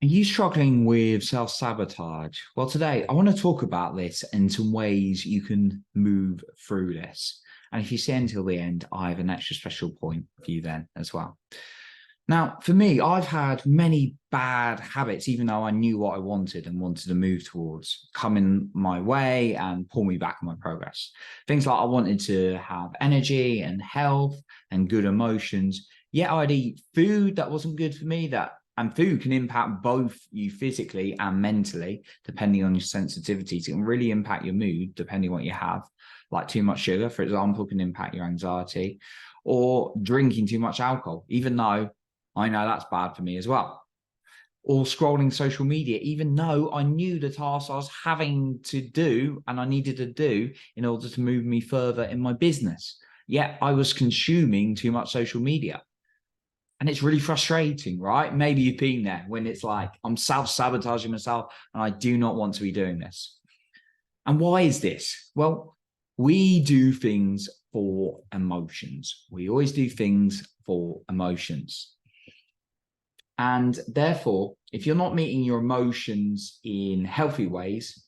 Are you struggling with self-sabotage? Well, today I want to talk about this and some ways you can move through this. And if you stay until the end, I have an extra special point for you then as well. Now, for me, I've had many bad habits, even though I knew what I wanted and wanted to move towards, coming my way and pull me back on my progress. Things like I wanted to have energy and health and good emotions, yet I'd eat food that wasn't good for me, and food can impact both you physically and mentally, depending on your sensitivities. It can really impact your mood, depending on what you have. Like too much sugar, for example, can impact your anxiety, or drinking too much alcohol, even though I know that's bad for me as well. Or scrolling social media, even though I knew the tasks I was having to do and I needed to do in order to move me further in my business. Yet I was consuming too much social media. And it's really frustrating, right? Maybe you've been there when it's like, I'm self-sabotaging myself and I do not want to be doing this. And why is this? Well, we do things for emotions. We always do things for emotions. And therefore, if you're not meeting your emotions in healthy ways,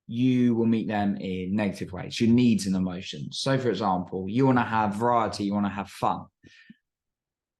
you will meet them in negative ways, your needs and emotions. So, for example, you want to have variety, you want to have fun.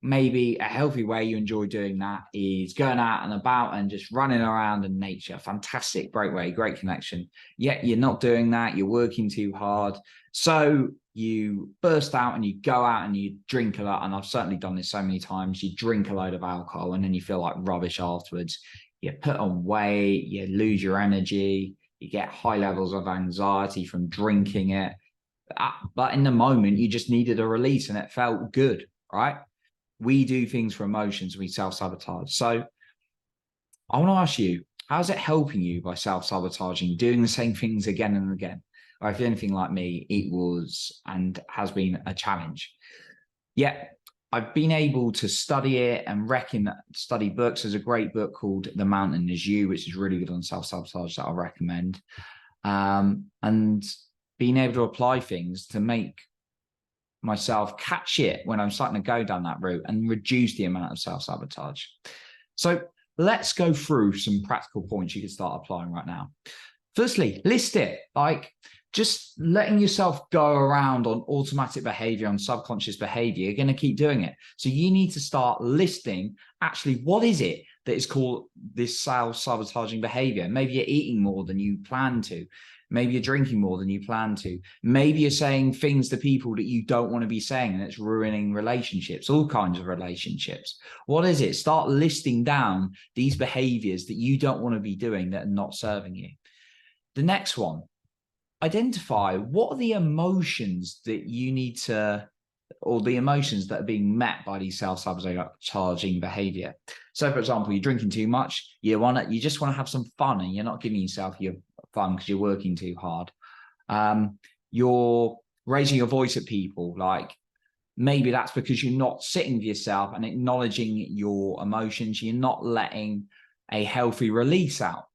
Maybe a healthy way you enjoy doing that is going out and about and just running around in nature. Fantastic, great way, great connection. Yet you're not doing that. You're working too hard. So you burst out and you go out and you drink a lot. And I've certainly done this so many times. You drink a load of alcohol and then you feel like rubbish afterwards. You put on weight, you lose your energy, you get high levels of anxiety from drinking it. But in the moment, you just needed a release and it felt good, right? We do things for emotions, we self-sabotage. So I want to ask you, how's it helping you by self-sabotaging, doing the same things again and again? Or if you're anything like me, it was and has been a challenge. Yet I've been able to study it and study books. There's a great book called The Mountain Is You, which is really good on self-sabotage that I recommend. And being able to apply things to make myself catch it when I'm starting to go down that route and reduce the amount of self-sabotage. So let's go through some practical points you can start applying right now. Firstly, list it. Like just letting yourself go around on automatic behavior, on subconscious behavior, you're going to keep doing it. So you need to start listing actually what is it that is called this self-sabotaging behavior. Maybe you're eating more than you plan to. Maybe you're drinking more than you plan to. Maybe you're saying things to people that you don't want to be saying and it's ruining relationships, all kinds of relationships. What is it? Start listing down these behaviors that you don't want to be doing that are not serving you. The next one, identify what are the emotions that you need to, or the emotions that are being met by these self-sabotaging behavior. So, for example, you're drinking too much. You just want to have some fun, and you're not giving yourself your fun because you're working too hard. You're raising your voice at people. Like maybe that's because you're not sitting with yourself and acknowledging your emotions. You're not letting a healthy release out,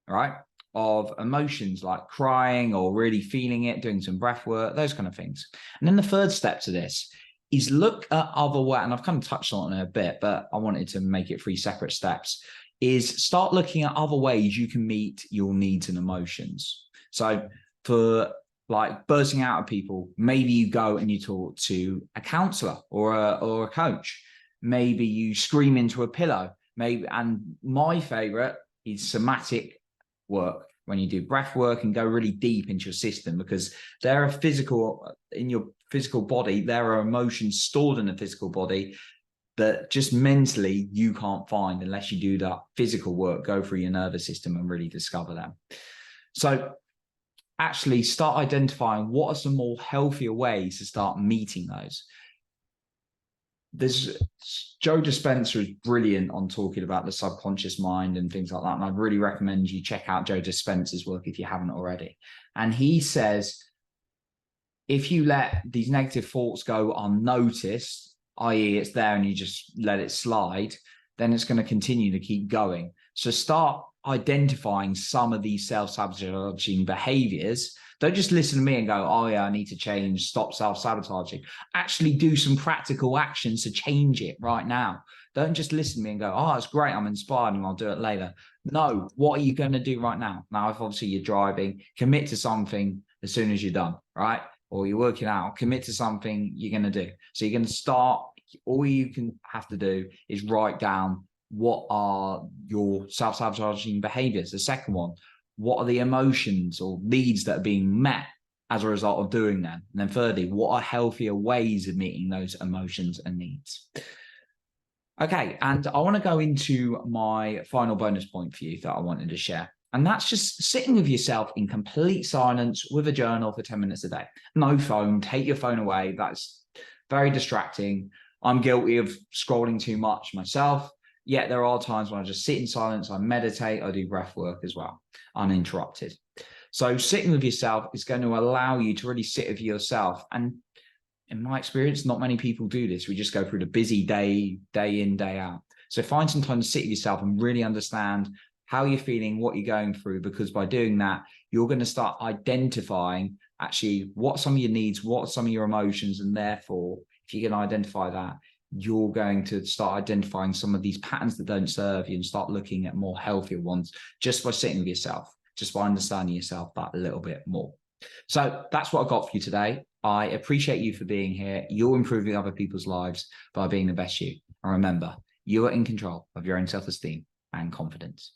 right, of emotions like crying or really feeling it, doing some breath work, those kind of things. And then the third step to this is look at other ways, and I've kind of touched on it a bit, but I wanted to make it 3 separate steps, is start looking at other ways you can meet your needs and emotions. So for like bursting out of people, maybe you go and you talk to a counselor or a coach. Maybe you scream into a pillow. Maybe, and my favorite is somatic work, when you do breath work and go really deep into your system, because there are in your physical body, there are emotions stored in the physical body that just mentally you can't find unless you do that physical work, go through your nervous system and really discover them. So actually start identifying what are some more healthier ways to start meeting those. There's Joe Dispenza is brilliant on talking about the subconscious mind and things like that. And I'd really recommend you check out Joe Dispenza's work if you haven't already. And he says, if you let these negative thoughts go unnoticed, i.e. it's there and you just let it slide, then it's going to continue to keep going. So start identifying some of these self-sabotaging behaviors, don't just listen to me and go, oh yeah, I need to change, stop self-sabotaging. Actually do some practical actions to change it right now. Don't just listen to me and go, oh, it's great, I'm inspired and I'll do it later. No, what are you going to do right now? Now, if obviously you're driving, commit to something as soon as you're done, right? Or you're working out, commit to something you're going to do. So you're going to start, all you can have to do is write down what are your self-sabotaging behaviors. The second one, what are the emotions or needs that are being met as a result of doing them? And then thirdly, what are healthier ways of meeting those emotions and needs? Okay, and I want to go into my final bonus point for you that I wanted to share. And that's just sitting with yourself in complete silence with a journal for 10 minutes a day. No phone, take your phone away. That's very distracting. I'm guilty of scrolling too much myself. Yet there are times when I just sit in silence, I meditate, I do breath work as well, uninterrupted. So sitting with yourself is going to allow you to really sit with yourself. And in my experience, not many people do this. We just go through the busy day, day in, day out. So find some time to sit with yourself and really understand how you're feeling, what you're going through, because by doing that, you're going to start identifying actually what some of your needs, what some of your emotions, and therefore, if you can identify that, you're going to start identifying some of these patterns that don't serve you and start looking at more healthier ones just by sitting with yourself, just by understanding yourself that a little bit more. So that's what I got for you today. I appreciate you for being here. You're improving other people's lives by being the best you. And remember, you are in control of your own self-esteem and confidence.